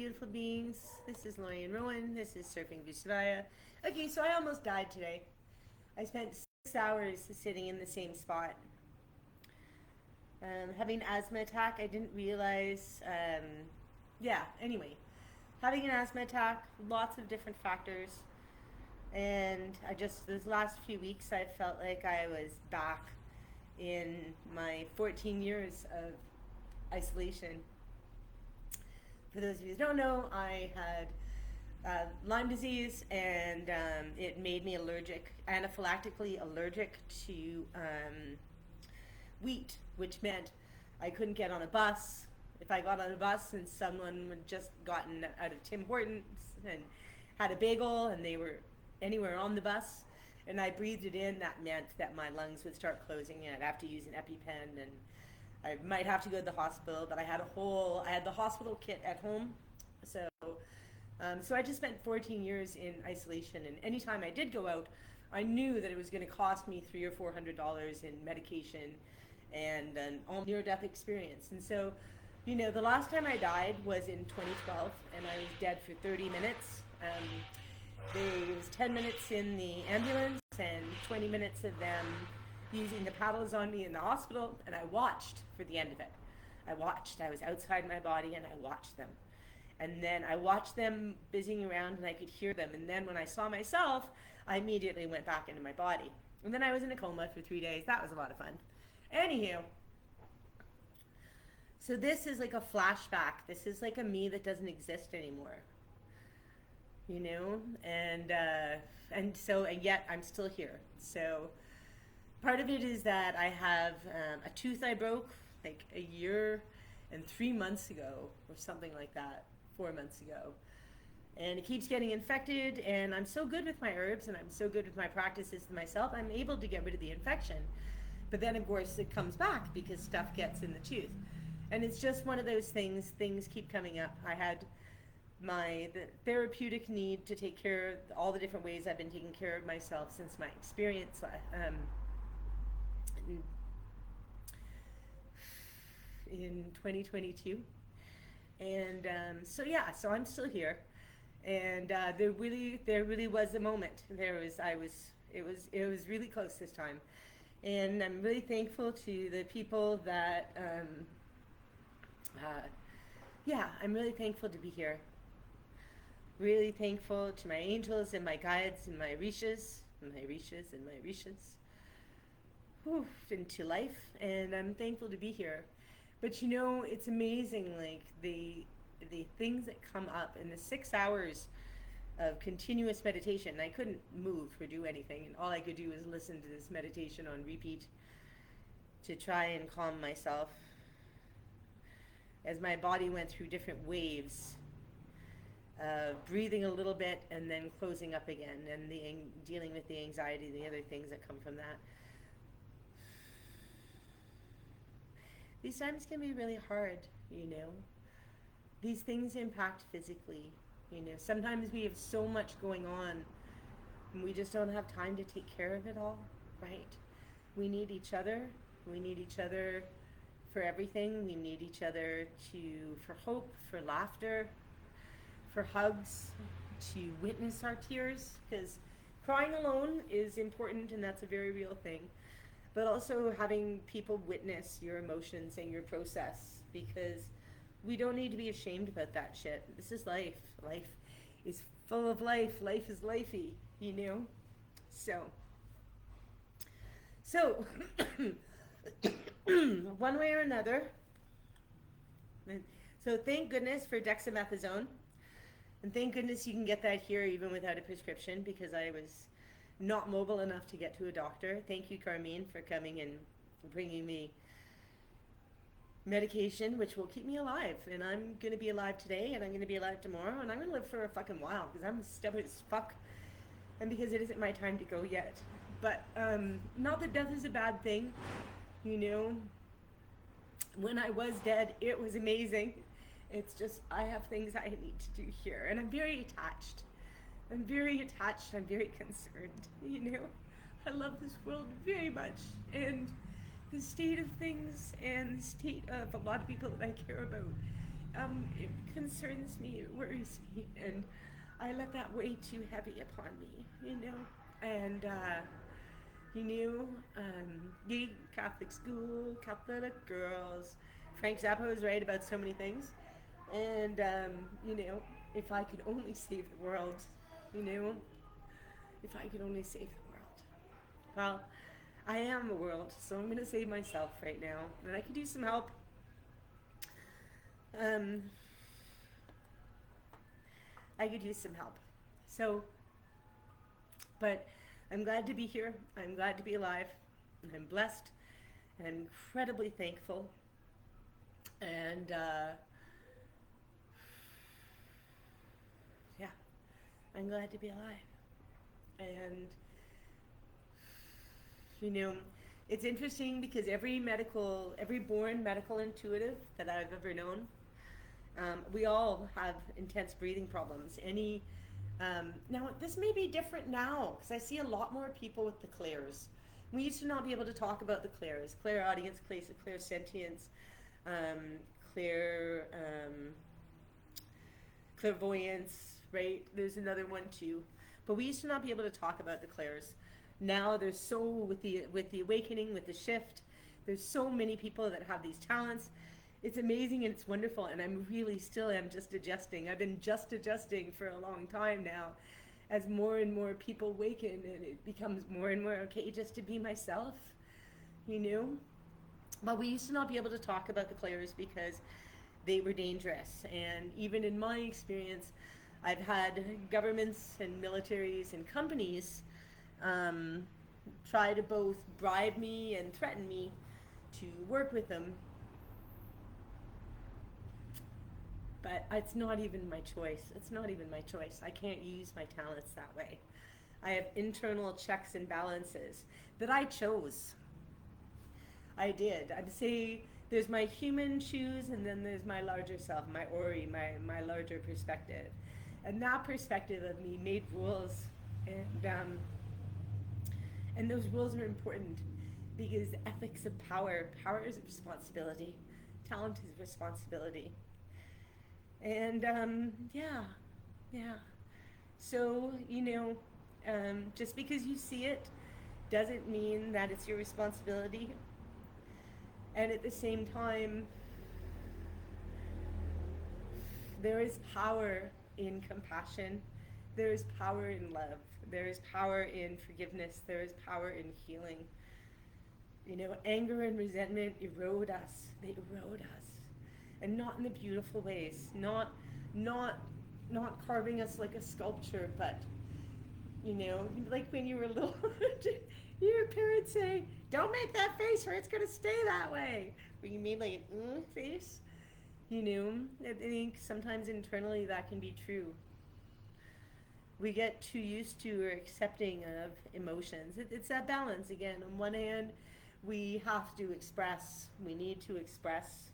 beautiful beings. This is Lorian Rowan. This is Surfing Vuzuvaya. Okay, so I almost died today. I spent 6 hours sitting in the same spot. Having an asthma attack, I didn't realize. Yeah, anyway, having an asthma attack, lots of different factors. And those last few weeks, I felt like I was back in my 14 years of isolation. For those of you who don't know, I had Lyme disease, and it made me anaphylactically allergic to wheat, which meant I couldn't get on a bus. If I got on a bus and someone had just gotten out of Tim Hortons and had a bagel and they were anywhere on the bus and I breathed it in, that meant that my lungs would start closing and I'd have to use an EpiPen, and I might have to go to the hospital, but I had the hospital kit at home. So I just spent 14 years in isolation, and anytime I did go out, I knew that it was going to cost me $300 or $400 in medication and an all near-death experience. And so, the last time I died was in 2012, and I was dead for 30 minutes. There was 10 minutes in the ambulance and 20 minutes of them using the paddles on me in the hospital, and I watched for the end of it. I was outside my body and I watched them. And then I watched them busying around and I could hear them. And then when I saw myself, I immediately went back into my body. And then I was in a coma for 3 days. That was a lot of fun. Anywho, so this is like a flashback. This is like a me that doesn't exist anymore. And yet I'm still here. So part of it is that I have a tooth I broke like a year and 3 months ago or something like that, 4 months ago. And it keeps getting infected, and I'm so good with my herbs and I'm so good with my practices to myself, I'm able to get rid of the infection. But then of course it comes back because stuff gets in the tooth. And it's just one of those things keep coming up. I had the therapeutic need to take care of all the different ways I've been taking care of myself since my experience in 2022. And so I'm still here. And there really was a moment. It was really close this time. And I'm really thankful to the people that, I'm really thankful to be here. Really thankful to my angels and my guides and my rishas, into life. And I'm thankful to be here. But it's amazing, like the things that come up in the 6 hours of continuous meditation. I couldn't move or do anything, and all I could do was listen to this meditation on repeat to try and calm myself as my body went through different waves, breathing a little bit and then closing up again, and dealing with the anxiety, the other things that come from that. These times can be really hard, These things impact physically, Sometimes we have so much going on and we just don't have time to take care of it all, right? We need each other. We need each other for everything. We need each other for hope, for laughter, for hugs, to witness our tears, because crying alone is important and that's a very real thing. But also having people witness your emotions and your process, because we don't need to be ashamed about that shit. This is life. Life is full of life. Life is lifey, So, one way or another. So thank goodness for dexamethasone. And thank goodness you can get that here even without a prescription, because I was not mobile enough to get to a doctor. Thank you, Carmine, for coming and bringing me medication, which will keep me alive. And I'm going to be alive today, and I'm going to be alive tomorrow, and I'm going to live for a fucking while, because I'm stubborn as fuck, and because it isn't my time to go yet. But not that death is a bad thing, When I was dead, it was amazing. It's just I have things I need to do here, and I'm very attached. I'm very concerned, I love this world very much, and the state of things and the state of a lot of people that I care about it concerns me, it worries me, and I let that weigh too heavy upon me, you know. And you know, gay Catholic school, Catholic girls. Frank Zappa was right about so many things, and you know, if I could only save the world, you know, if I could only save the world. Well, I am the world, so I'm gonna save myself right now, and I could use some help. Um, I could use some help. So, but I'm glad to be here. I'm glad to be alive. And I'm blessed and I'm incredibly thankful. And yeah, I'm glad to be alive. And you know, it's interesting because every born medical intuitive that I've ever known, we all have intense breathing problems. Now this may be different now because I see a lot more people with the clairs. We used to not be able to talk about the clairs, clairaudience, clairsentience, um, clair, clairvoyance, right? There's another one too, but we used to not be able to talk about the clairs. Now there's so with the awakening, with the shift, there's so many people that have these talents. It's amazing and it's wonderful, and I'm really still am just adjusting. I've been just adjusting for a long time now, as more and more people awaken, and it becomes more and more okay just to be myself, you know. But we used to not be able to talk about the clairs because they were dangerous. And even in my experience, I've had governments and militaries and companies um, try to both bribe me and threaten me to work with them. But it's not even my choice. It's not even my choice. I can't use my talents that way. I have internal checks and balances that I chose. I did. I'd say there's my human shoes and then there's my larger self, my Ori, my larger perspective. And that perspective of me made rules. And those rules are important because the ethics of power is a responsibility, talent is responsibility. And yeah, yeah. So, you know, just because you see it doesn't mean that it's your responsibility. And at the same time, there is power in compassion, there is power in love, there is power in forgiveness, there is power in healing. You know, anger and resentment erode us, they erode us. And not in the beautiful ways, not not carving us like a sculpture, but you know, like when you were little, your parents say, "Don't make that face, or it's gonna stay that way." Or you made like an face. You know, I think sometimes internally that can be true. We get too used to or accepting of emotions. It's that balance again. On one hand, we have to express. We need to express.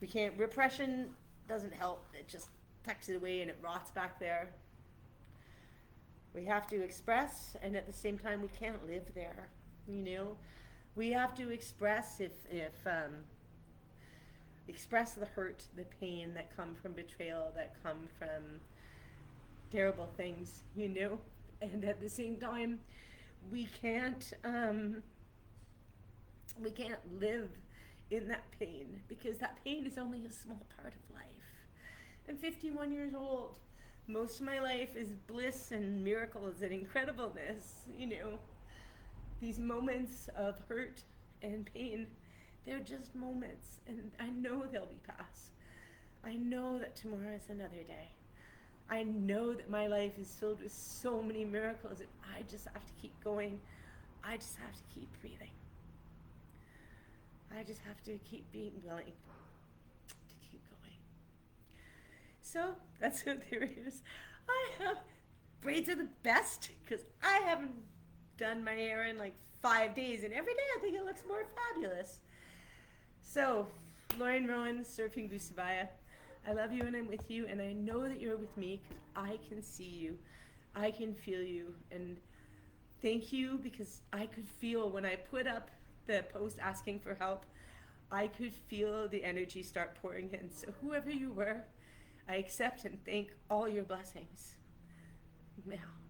We can't. Repression doesn't help. It just tucks it away and it rots back there. We have to express, and at the same time, we can't live there. You know, we have to express if express the hurt, the pain that come from betrayal, that come from terrible things. You know, and at the same time, we can't um, we can't live in that pain because that pain is only a small part of life. I'm 51 years old. Most of my life is bliss and miracles and incredibleness. You know, these moments of hurt and pain, they're just moments, and I know they'll be past. I know that tomorrow is another day. I know that my life is filled with so many miracles, and I just have to keep going. I just have to keep breathing. I just have to keep being willing to keep going. So that's what there is. I have braids are the best because I haven't done my hair in like 5 days, and every day I think it looks more fabulous. So, Lauren Rowan, Surfing Vuzuvaya, I love you and I'm with you, and I know that you're with me because I can see you, I can feel you, and thank you because I could feel when I put up the post asking for help. I could feel the energy start pouring in. So whoever you were, I accept and thank all your blessings. Now.